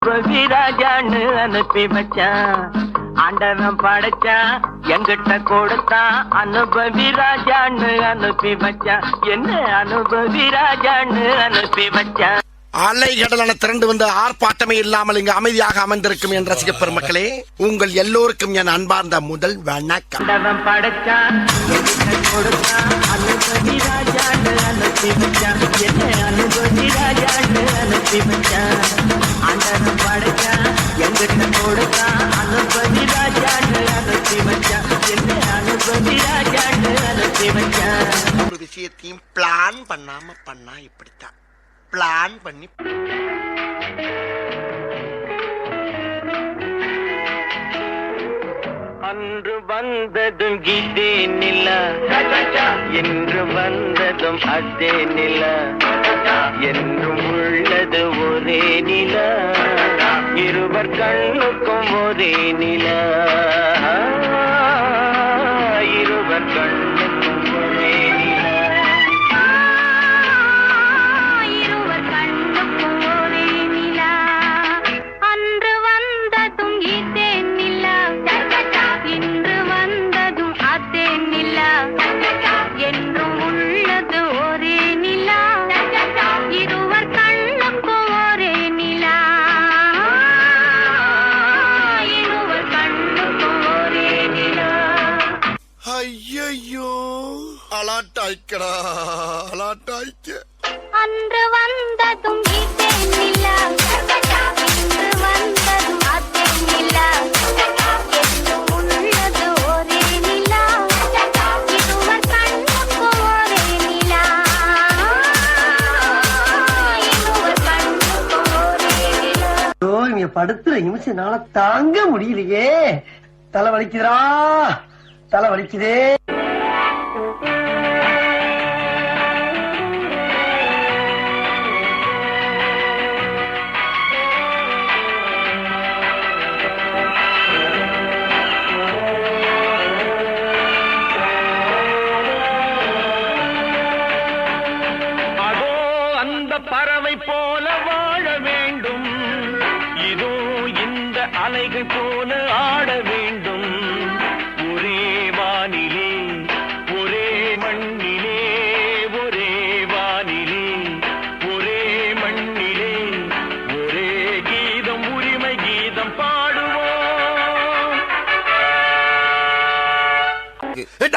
ராஜான்னு அனுப்பி வச்சான், ஆண்டவன் படைச்சான், எங்கிட்ட கொடுத்தான். அனுபவி ராஜான்னு அனுப்பி வச்சான், என்ன அனுபவி ராஜான்னு அனுப்பி வச்சான். அலை கடலான திரண்டு வந்து ஆர்ப்பாட்டமே இல்லாமல் இங்கு அமைதியாக அமர்ந்திருக்கும் என் ரசிக பெருமக்களே, உங்கள் எல்லோருக்கும் என் அன்பார்ந்த முதல் வணக்கம். ஆண்டவன் படைச்சான், எங்கிட்ட கொடுத்தான். அனுபவி ராஜான்னு அனுப்பி வச்சான், என்ன அனுபவி ராஜான்னு அனுப்பி வச்சான். ஆண்டவன் படைச்சான், எங்கிட்ட கொடுத்தான். அனுபவி ராஜான்னு அனுப்பி வச்சான், என்ன அனுபவி ராஜான்னு அனுப்பி வச்சான். ஒரு விஷயத்தையும் பிளான் பண்ணாம பண்ணா இப்படித்தான். பிளான் பண்ணி அன்று வந்ததும் இதே நிலா, என்று வந்ததும் அதே நிலா, என்றும் உள்ளது ஒரே நிலா, இருவர் கண்ணுக்கும் ஒரே நிலா, இருவர் கண்ணுக்கும் ஒரே நிலா, இருவர் கண்ணுக்கும் ஒரே நிலா. அன்று வந்ததும் இதே நிலா, இன்று வந்ததும் அதே நிலா, என்றும் உள்ளது ஒரே நிலா, இருவர் கண்ணுக்கும் ஒரே நிலா, இருவர் கண்ணுக்கும் ஒரே நிலா. ஐயோ அலாட்டாய்க்கடா, அலாட்டாய்க்க. அன்று வந்ததும் இதே நிலா, இன்று வந்ததும் அதே நிலா, என்றும் உள்ளது ஒரே நிலா, இருவர் கண்ணுக்கும் ஒரே நிலா, இருவர் கண்ணுக்கும் ஒரே நிலா. இவங்க படுத்துற நிமிஷம்னால தாங்க முடியலையே. தலை வலிக்குதுடா, தலை வலிக்குதே. அதோ அந்த பறவை போல வாழ வேண்டும், இதோ இந்த அலைகள் போல ஆட வேண்டும். ஒரே வானிலே, ஒரே மண்ணிலே, ஒரே வானிலே, ஒரே மண்ணிலே, ஒரே கீதம், உரிமை கீதம் பாடுவோம்.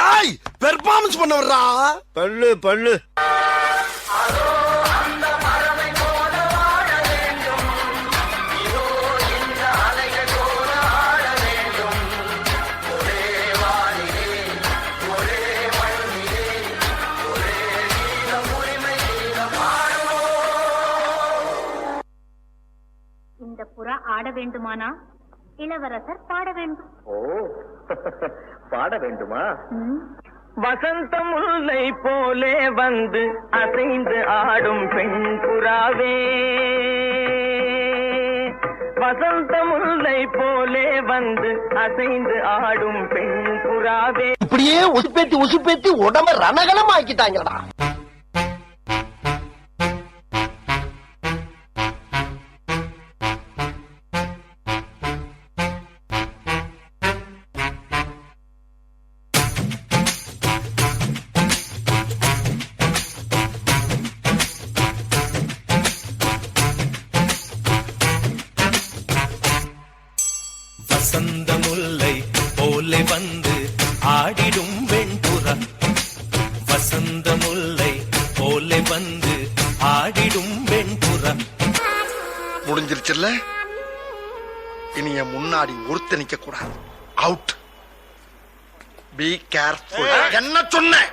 டாய் பெர்ஃபார்மன்ஸ் பண்ண வர்றா. பல்லு பல்லு இந்த புறா ஆட வேண்டுமானா இளவரசர் பாட வேண்டும். ஓ பாட வேண்டுமா? வசந்த முல்லை போலே வந்து அசைந்து ஆடும் பெண் புறாவே, வசந்த முல்லை போலே வந்து அசைந்து ஆடும் பெண் புறாவே. இப்படியே உசுப்பேத்தி உடம்ப ரணகலம் ஆக்கிட்டாங்கடா. வசந்த முல்லை போலே வந்து ஆடிடும் வெண்புறா, வசந்த முல்லை போலே வந்து ஆடிடும் வெண்புறா. முடிஞ்சிருச்சுல்ல, இனி என் முன்னாடி ஒருத்த நிக்க கூடாது. அவுட். Be careful. என்ன சொன்ன?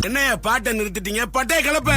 என்னைய பாட்டை நிறுத்திட்டீங்க? பட்டே கிளப்ப.